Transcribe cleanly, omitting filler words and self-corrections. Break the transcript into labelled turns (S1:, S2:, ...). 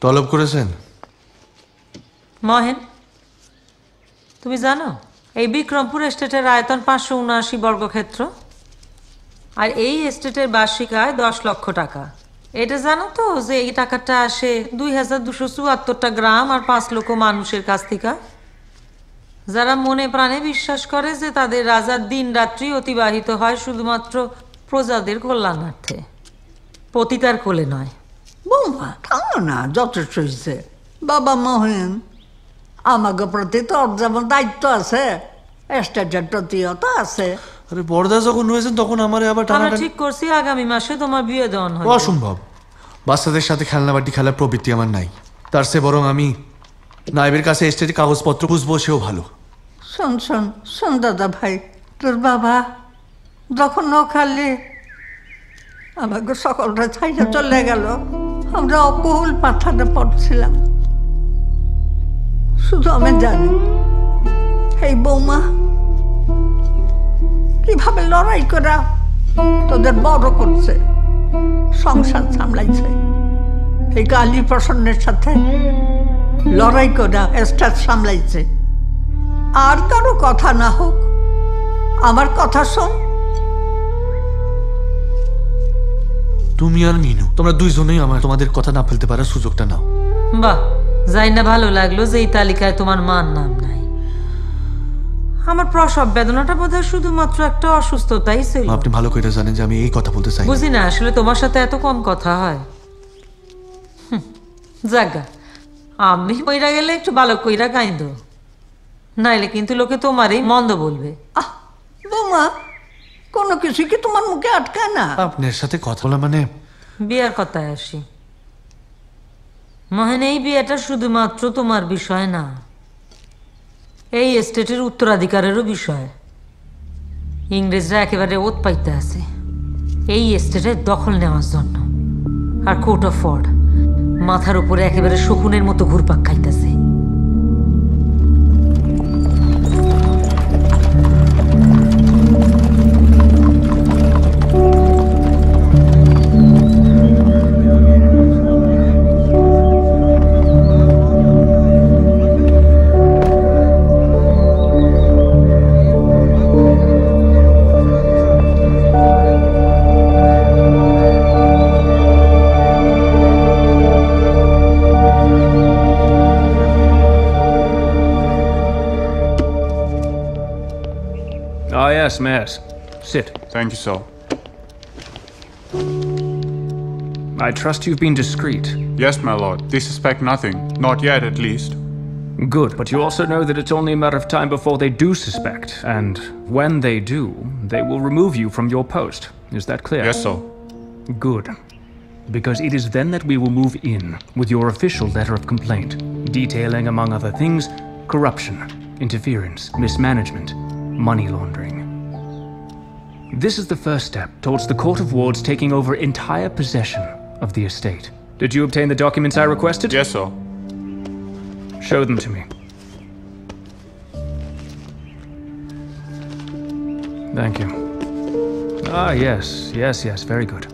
S1: তলব করেছেন?
S2: মহেন, তুমি জানো এই বিক্রমপুর এস্টেটের আয়তন 579 বর্গক্ষেত্র, আর এই এস্টেটের বার্ষিক আয় 10 লক্ষ টাকা। এটা জানো তো যে এই টাকাটা আসে 2274টা গ্রাম আর 5 লক্ষ মানুষের কাছ থেকে, যারা মনে প্রাণে বিশ্বাস করে যে তাদের রাজার দিন রাত্রি অতিবাহিত হয় শুধুমাত্র প্রজাদের কল্যাণার্থে, পতিতার কোলে নয়।
S3: বৌমা থামো না, যথেষ্ট হয়েছে। বাবা মহেন, আমাকে প্রতি তোর যেমন দায়িত্ব আছে, এস্টেটের প্রতিও তো আছে।
S1: আরে বড়দা যখন হয়েছেন তখন আমারে আবার
S2: আমরা
S1: টানাটানি।
S2: ঠিক করছি আগামী মাসে তোমার বিয়ে দেওয়ান হবে।
S1: অসম্ভব, বাচ্চাদের সাথে খেলনাবাটি খেলার প্রবৃত্তি আমার নাই। তার চেয়ে বরং আমি নায়েবের কাছে এস্টেটের কাগজপত্র বুঝবো, সেও ভালো।
S3: শোন শোন শোন দাদা ভাই, তোর বাবা যখন নখালি আমাকে সকলটা ছাইটা চলে গেল, আমরা অকুল পাথারে পড়ছিলাম। শুধু আমি জানি এই বৌমা কিভাবে লড়াই করা তোদের বড় করছে, সংসার সামলাইছে। এই কালী প্রসন্নের সাথে লড়াই করা এস্টেট সামলাইছে। আর কারো কথা না হোক, আমার কথা শোন।
S1: তুমি আর মিনু, তোমরা দুইজনেই আমার তোমাদের কথা না ফেলতে পারার সুযোগটা নাও।
S2: বাহ, যাই না ভালো লাগলো যে এই তালিকায় তোমার মার নাম নাই। আমার প্রসব বেদনাটা বোধহয় শুধুমাত্র একটা অসুস্থতাই ছিল।
S1: আপনি ভালো করে জানেন যে আমি এই কথা বলতে চাই।
S2: বুঝি না আসলে তোমার সাথে এত কম কথা হয়। জাগা, আমি কইরা গেলে একটু ভালো কইরা কাইন্দ, নাইলে কিন্তু লোকে তোমারই মন্দ বলবে।
S3: আহ বৌমা, কোনো কিছু কি তোমার মুখে আটকায় না?
S1: আপনার সাথে কথা বলা মানে।
S2: বিয়ার কথায় আসি মহেন, এই বিয়েটা শুধুমাত্র তোমার বিষয় না, এই এস্টেটের উত্তরাধিকারেরও বিষয়। ইংরেজরা একেবারে ওত পাইতে আছে এই এস্টেটের দখল নেওয়ার জন্য, আর কোর্ট অফ ফর্ড মাথার উপরে একেবারে শকুনের মতো ঘুরপাক খাইতেছে।
S4: Ah, yes, Mares. Sit.
S5: Thank you, sir.
S4: I trust you've been discreet.
S5: Yes, my lord. They suspect nothing. Not yet, at least.
S4: Good, but you also know that it's only a matter of time before they do suspect, and when they do, they will remove you from your post. Is that clear?
S5: Yes, sir.
S4: Good. Because it is then that we will move in with your official letter of complaint, detailing, among other things, corruption, interference, mismanagement, money laundering. This is the first step towards the Court of Wards taking over entire possession of the estate. Did you obtain the documents I requested?
S5: Yes, sir.
S4: Show them to me. Thank you. Ah, yes, very good.